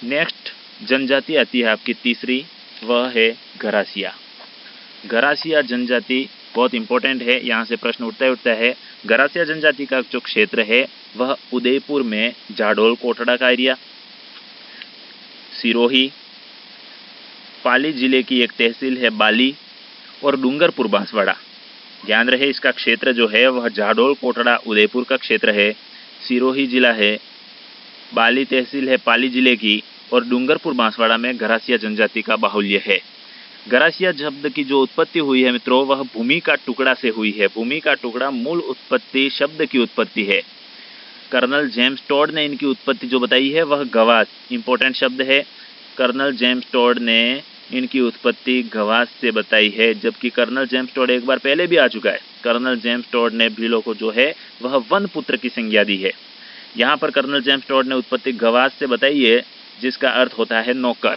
Next जनजाति आती है आपकी तीसरी, वह है गरासिया। गरासिया जनजाति बहुत इंपॉर्टेंट है, यहाँ से प्रश्न उठता है। गरासिया जनजाति का जो क्षेत्र है वह उदयपुर में जाडोल कोटड़ा का एरिया, सिरोही, पाली जिले की एक तहसील है बाली, और डूंगरपुर बांसवाड़ा। ध्यान रहे इसका क्षेत्र जो है वह जाडोल कोटड़ा उदयपुर का क्षेत्र है, सिरोही जिला है, बाली तहसील है पाली जिले की, और डूंगरपुर बांसवाड़ा में गरासिया जनजाति का बाहुल्य है। गरासिया शब्द की जो उत्पत्ति हुई है मित्रों, वह भूमि का टुकड़ा से हुई है। भूमि का टुकड़ा मूल उत्पत्ति शब्द की उत्पत्ति है। कर्नल जेम्स टॉड ने इनकी उत्पत्ति जो बताई है वह गवास, इंपॉर्टेंट शब्द है। कर्नल जेम्स टॉड ने इनकी उत्पत्ति गवास से बताई है, जबकि कर्नल जेम्स टॉड एक बार पहले भी आ चुका है। कर्नल जेम्स टॉड ने भीलों को जो है वह वन पुत्र की संज्ञा दी है। यहाँ पर कर्नल जेम्स टॉड ने उत्पत्ति गवास से बताई है, जिसका अर्थ होता है नौकर।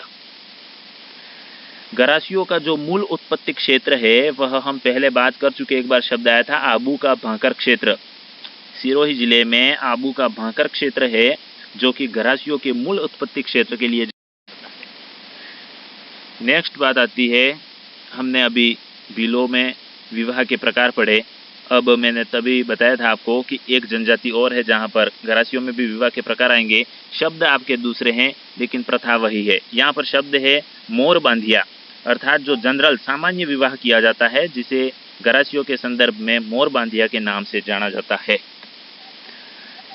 गरासियों का जो मूल उत्पत्ति क्षेत्र है वह हम पहले बात कर चुके, एक बार शब्द आया था आबू का भांकर क्षेत्र। सिरोही जिले में आबू का भांकर क्षेत्र है, जो कि गरासियों के मूल उत्पत्ति क्षेत्र के लिए। नेक्स्ट बात आती है, हमने अभी भीलों में विवाह के प्रकार पढ़े। अब मैंने तभी बताया था आपको कि एक जनजाति और है जहाँ पर गरासियों में भी विवाह के प्रकार आएंगे। शब्द आपके दूसरे हैं लेकिन प्रथा वही है। यहाँ पर शब्द है मोर बांधिया, अर्थात जो जनरल सामान्य विवाह किया जाता है, जिसे गरासियों के संदर्भ में मोर बांधिया के नाम से जाना जाता है।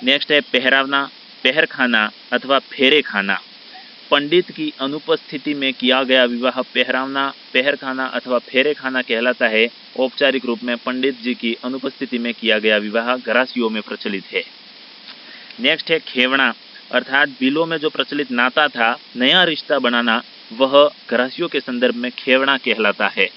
नेक्स्ट है पहरावना, पहर खाना अथवा फेरे खाना। पंडित की अनुपस्थिति में किया गया विवाह पहरावना, पहर खाना अथवा फेरे खाना कहलाता है। औपचारिक रूप में पंडित जी की अनुपस्थिति में किया गया विवाह गरासियों में प्रचलित है। नेक्स्ट है खेवना, अर्थात भीलों में जो प्रचलित नाता था, नया रिश्ता बनाना, वह गरासियों के संदर्भ में खेवना कहलाता है।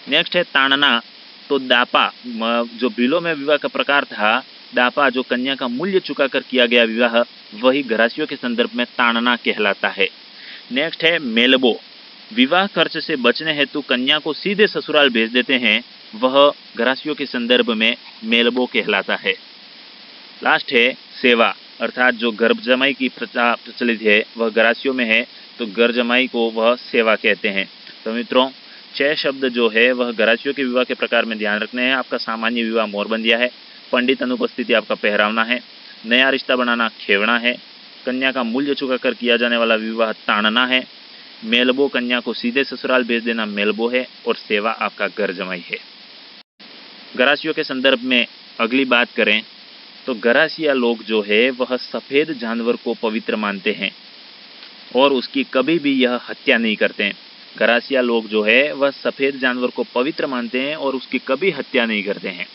नेक्स्ट है ताड़ना, तो दापा, जो भीलों में विवाह का प्रकार था, दापा जो कन्या का मूल्य चुकाकर किया गया विवाह, वही गरासियों के संदर्भ में ताड़ना कहलाता है। नेक्स्ट है मेलबो, विवाह खर्च से बचने हेतु कन्या को सीधे ससुराल भेज देते हैं, वह गरासियों के संदर्भ में मेलबो कहलाता है। लास्ट है सेवा, अर्थात जो गर्भ जमाई की प्रथा प्रचलित है वह गरासियों में है, तो गर्भ जमाई को वह सेवा कहते हैं। तो मित्रों 6 शब्द जो है वह गरासियों के विवाह के प्रकार में ध्यान रखने हैं। आपका सामान्य विवाह मोरबंदिया है, पंडित अनुपस्थिति आपका पहरावना है, नया रिश्ता बनाना खेवना है, कन्या का मूल्य चुकाकर किया जाने वाला विवाह ताड़ना है, मेलबो कन्या को सीधे ससुराल भेज देना मेलबो है, और सेवा आपका घर जमाई है। गरासियों के संदर्भ में अगली बात करें तो गरासिया लोग जो है वह सफ़ेद जानवर को पवित्र मानते हैं और उसकी कभी भी यह हत्या नहीं करते हैं। गरासिया लोग जो है वह सफ़ेद जानवर को पवित्र मानते हैं और उसकी कभी हत्या नहीं करते हैं।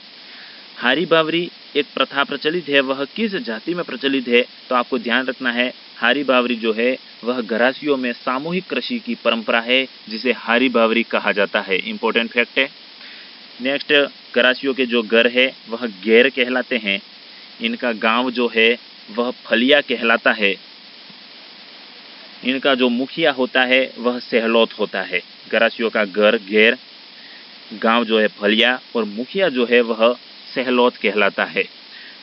हारी बावरी एक प्रथा प्रचलित है, वह किस जाति में प्रचलित है, तो आपको ध्यान रखना है हारी बावरी जो है वह गरासियों में सामूहिक कृषि की परंपरा है, जिसे हारी बावरी कहा जाता है। इंपॉर्टेंट फैक्ट है। नेक्स्ट, गरासियों के जो घर है वह गैर कहलाते हैं। इनका गांव जो है वह फलिया कहलाता है। इनका जो मुखिया होता है वह सहलौत होता है। गरासियों का घर गैर, गांव जो है फलिया, और मुखिया जो है वह सहलौत कहलाता है।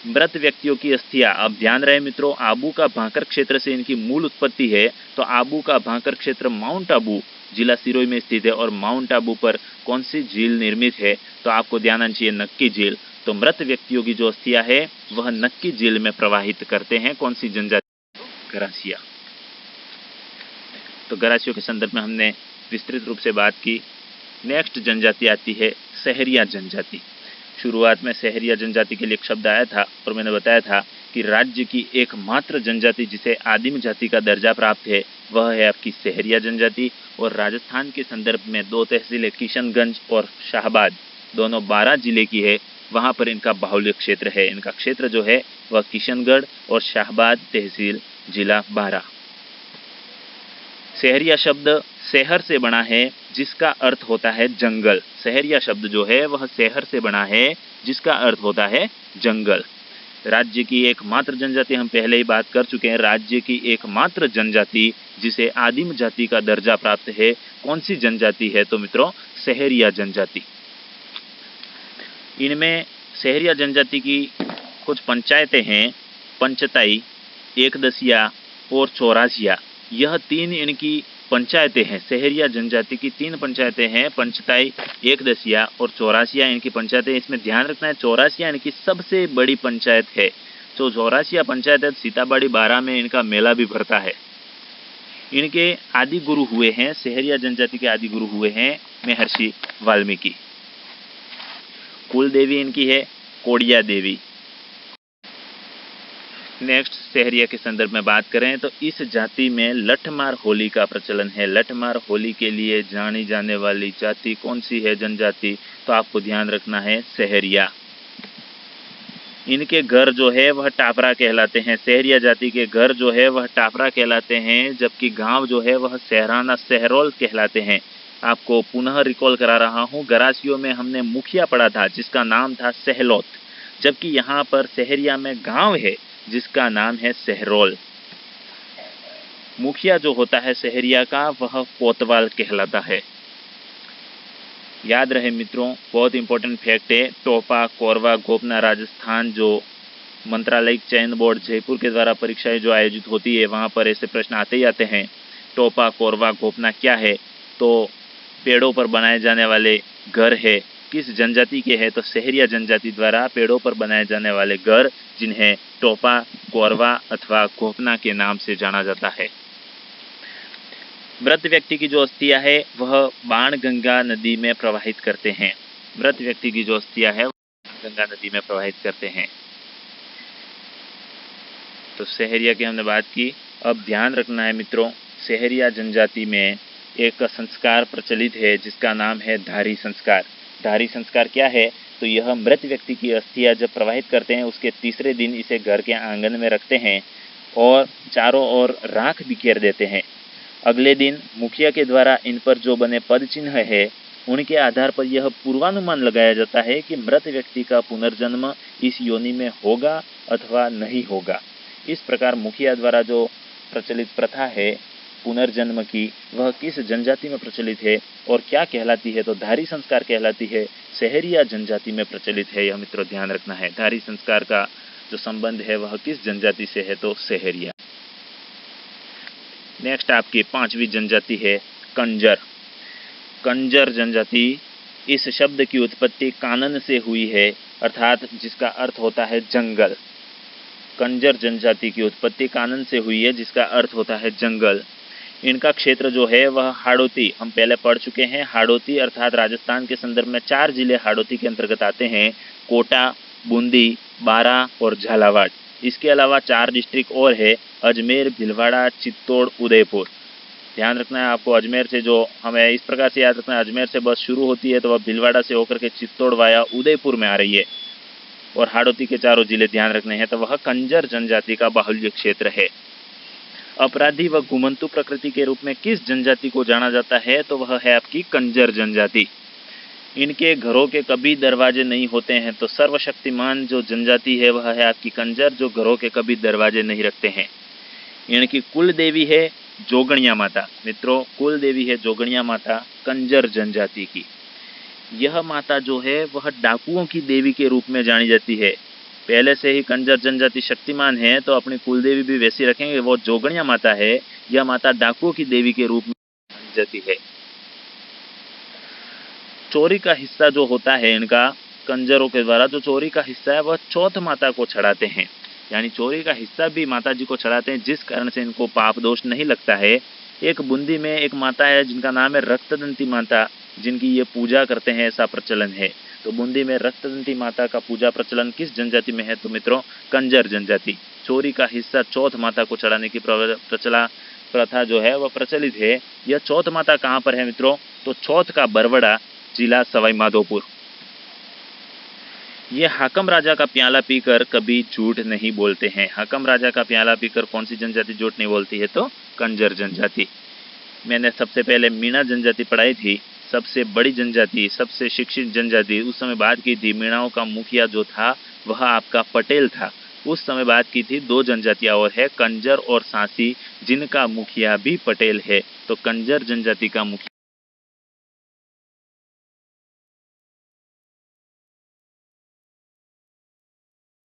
मृत व्यक्तियों की अस्थियां, अब ध्यान रहे मित्रों, आबू का भांकर क्षेत्र से इनकी मूल उत्पत्ति है। तो आबू का भांकर क्षेत्र माउंट आबू जिला सिरोही में स्थित है, और माउंट आबू पर कौन सी झील निर्मित है, तो आपको ध्यान आना चाहिए नक्की झील। तो मृत व्यक्तियों की जो अस्थियां है वह नक्की झील में प्रवाहित करते हैं कौन सी जनजाति, गरासिया। तो गरासियों के संदर्भ में हमने विस्तृत रूप से बात की। नेक्स्ट जनजाति आती है सहरिया जनजाति। शुरुआत में सहरिया जनजाति के लिए एक शब्द आया था और मैंने बताया था कि राज्य की एकमात्र जनजाति जिसे आदिम जाति का दर्जा प्राप्त है वह है आपकी सहरिया जनजाति। और राजस्थान के संदर्भ में 2 तहसीलें किशनगंज और शाहबाद, दोनों 12 जिले की है, वहाँ पर इनका बाहुल्य क्षेत्र है। इनका क्षेत्र जो है वह किशनगढ़ और शाहबाद तहसील जिला 12। सहरिया शब्द शहर से बना है जिसका अर्थ होता है जंगल। सहरिया शब्द जो है वह शहर से बना है जिसका अर्थ होता है जंगल। राज्य की एकमात्र जनजाति, हम पहले ही बात कर चुके हैं, राज्य की एकमात्र जनजाति जिसे आदिम जाति का दर्जा प्राप्त है, कौन सी जनजाति है, तो मित्रों सहरिया जनजाति। इनमें सहरिया जनजाति की कुछ पंचायतें हैं, पंचताई, एकदसिया, और चौरासिया, यह 3 इनकी पंचायतें हैं। सहरिया जनजाति की 3 पंचायतें हैं, पंचताई, एकदसिया और चौरासिया इनकी पंचायतें। इसमें ध्यान रखना है चौरासिया इनकी सबसे बड़ी पंचायत है। जो चौरासिया पंचायत है, सीताबाड़ी बारा में इनका मेला भी भरता है। इनके आदि गुरु हुए हैं, सहरिया जनजाति के आदि गुरु हुए हैं महर्षि वाल्मीकि। कुल देवी इनकी है कोडिया देवी। नेक्स्ट सहरिया के संदर्भ में बात करें तो इस जाति में लठमार होली का प्रचलन है। लठमार होली के लिए जानी जाने वाली जाति कौन सी है जनजाति? तो आपको ध्यान रखना है सहरिया। इनके घर जो है वह टापरा कहलाते हैं। सहरिया जाति के घर जो है वह टापरा कहलाते हैं, जबकि गांव जो है वह सहराना सहरोल कहलाते हैं। आपको पुनः रिकॉल करा रहा हूँ, गरासियों में हमने मुखिया पढ़ा था जिसका नाम था सहलोत, जबकि यहाँ पर सहरिया में गांव है जिसका नाम है सहरोल। मुखिया जो होता है सहरिया का वह कोतवाल कहलाता है। याद रहे मित्रों, बहुत इंपॉर्टेंट फैक्ट है, टोपा, कोरवा, गोपना, राजस्थान जो मंत्रालयिक चयन बोर्ड जयपुर के द्वारा परीक्षाएं जो आयोजित होती है वहाँ पर ऐसे प्रश्न आते ही आते हैं। टोपा, कोरवा, गोपना क्या है? तो पेड़ों पर बनाए जाने वाले घर है। किस जनजाति के है? तो सहरिया जनजाति द्वारा पेड़ों पर बनाए जाने वाले घर, जिन्हें टोपा, कोरवा अथवा गोपना के नाम से जाना जाता है। मृत व्यक्ति की जो अस्थियां है वह बाणगंगा नदी में प्रवाहित करते हैं। मृत व्यक्ति की जो अस्थियां है गंगा नदी में प्रवाहित करते हैं। तो सहरिया की हमने बात की। अब ध्यान रखना है मित्रों, सहरिया जनजाति में एक संस्कार प्रचलित है जिसका नाम है धारी संस्कार। धारी संस्कार क्या है? तो यह मृत व्यक्ति की अस्थियां जब प्रवाहित करते हैं उसके तीसरे दिन इसे घर के आंगन में रखते हैं और चारों ओर राख बिखेर देते हैं। अगले दिन मुखिया के द्वारा इन पर जो बने पद चिन्ह है उनके आधार पर यह पूर्वानुमान लगाया जाता है कि मृत व्यक्ति का पुनर्जन्म इस योनि में होगा अथवा नहीं होगा। इस प्रकार मुखिया द्वारा जो प्रचलित प्रथा है पुनर्जन्म की, वह किस जनजाति में प्रचलित है और क्या कहलाती है? तो धारी संस्कार कहलाती है। सहरिया जनजाति में प्रचलित है, यह मित्रों ध्यान रखना है। धारी संस्कार का जो संबंध है वह किस जनजाति से है? तो सहरिया। नेक्स्ट आपकी 5वीं जनजाति है कंजर। कंजर जनजाति, इस शब्द की उत्पत्ति कानन से हुई है, अर्थात जिसका अर्थ होता है जंगल। कंजर जनजाति की उत्पत्ति कानन से हुई है जिसका अर्थ होता है जंगल। इनका क्षेत्र जो है वह हाड़ौती, हम पहले पढ़ चुके हैं। हाड़ौती अर्थात राजस्थान के संदर्भ में 4 जिले हाड़ौती के अंतर्गत आते हैं, कोटा, बूंदी, बारा और झालावाड़। इसके अलावा 4 डिस्ट्रिक्ट और है, अजमेर, भीलवाड़ा, चित्तौड़, उदयपुर। ध्यान रखना है आपको, अजमेर से जो हमें इस प्रकार से याद रखना है, अजमेर से बस शुरू होती है तो वह भीलवाड़ा से होकर के चित्तौड़ वाया उदयपुर में आ रही है, और हाड़ौती के 4 जिले ध्यान रखने हैं। तो वह कंजर जनजाति का बाहुल्य क्षेत्र है। अपराधी व घुमंतु प्रकृति के रूप में किस जनजाति को जाना जाता है? तो वह है आपकी कंजर जनजाति। इनके घरों के कभी दरवाजे नहीं होते हैं। तो सर्वशक्तिमान जो जनजाति है वह है आपकी कंजर, जो घरों के कभी दरवाजे नहीं रखते हैं। इनकी कुल देवी है जोगणिया माता। मित्रों, कुल देवी है जोगणिया माता कंजर जनजाति की। यह माता जो है वह डाकुओं की देवी के रूप में जानी जाती है। पहले से ही कंजर जनजाति शक्तिमान है तो अपनी कुल देवी भी वैसी रखेंगे, वो जोगणिया माता है। यह माता डाकुओं की देवी के रूप में जानी जाती है। चोरी का हिस्सा जो होता है इनका, कंजरों के द्वारा जो चोरी का हिस्सा है वह चौथ माता को चढ़ाते हैं, यानी चोरी का हिस्सा भी माता जी को चढ़ाते हैं, जिस कारण से इनको पाप दोष नहीं लगता है। एक बूंदी में एक माता है जिनका नाम है रक्तदंती माता, जिनकी ये पूजा करते हैं, ऐसा प्रचलन है। तो बूंदी में रक्तदंती माता का पूजा प्रचलन किस जनजाति में है? तो मित्रों कंजर जनजाति। चोरी का हिस्सा चौथ माता को चढ़ाने की प्रथा जो है वह प्रचलित है। यह चौथ माता कहाँ पर है मित्रों? तो चौथ का बरवड़ा, जिला सवाई माधोपुर। ये हाकम राजा का प्याला पीकर कभी झूठ नहीं बोलते हैं। हाकम राजा का प्याला पीकर कौन सी जनजाति झूठ नहीं बोलती है? तो कंजर जनजाति। मैंने सबसे पहले मीणा जनजाति पढ़ाई थी, सबसे बड़ी जनजाति, सबसे शिक्षित जनजाति। उस समय बात की थी मीणाओं का मुखिया जो था वह आपका पटेल था। उस समय बात की थी 2 जनजातियां और है, कंजर और सांसी, जिनका मुखिया भी पटेल है। तो कंजर जनजाति का मुखिया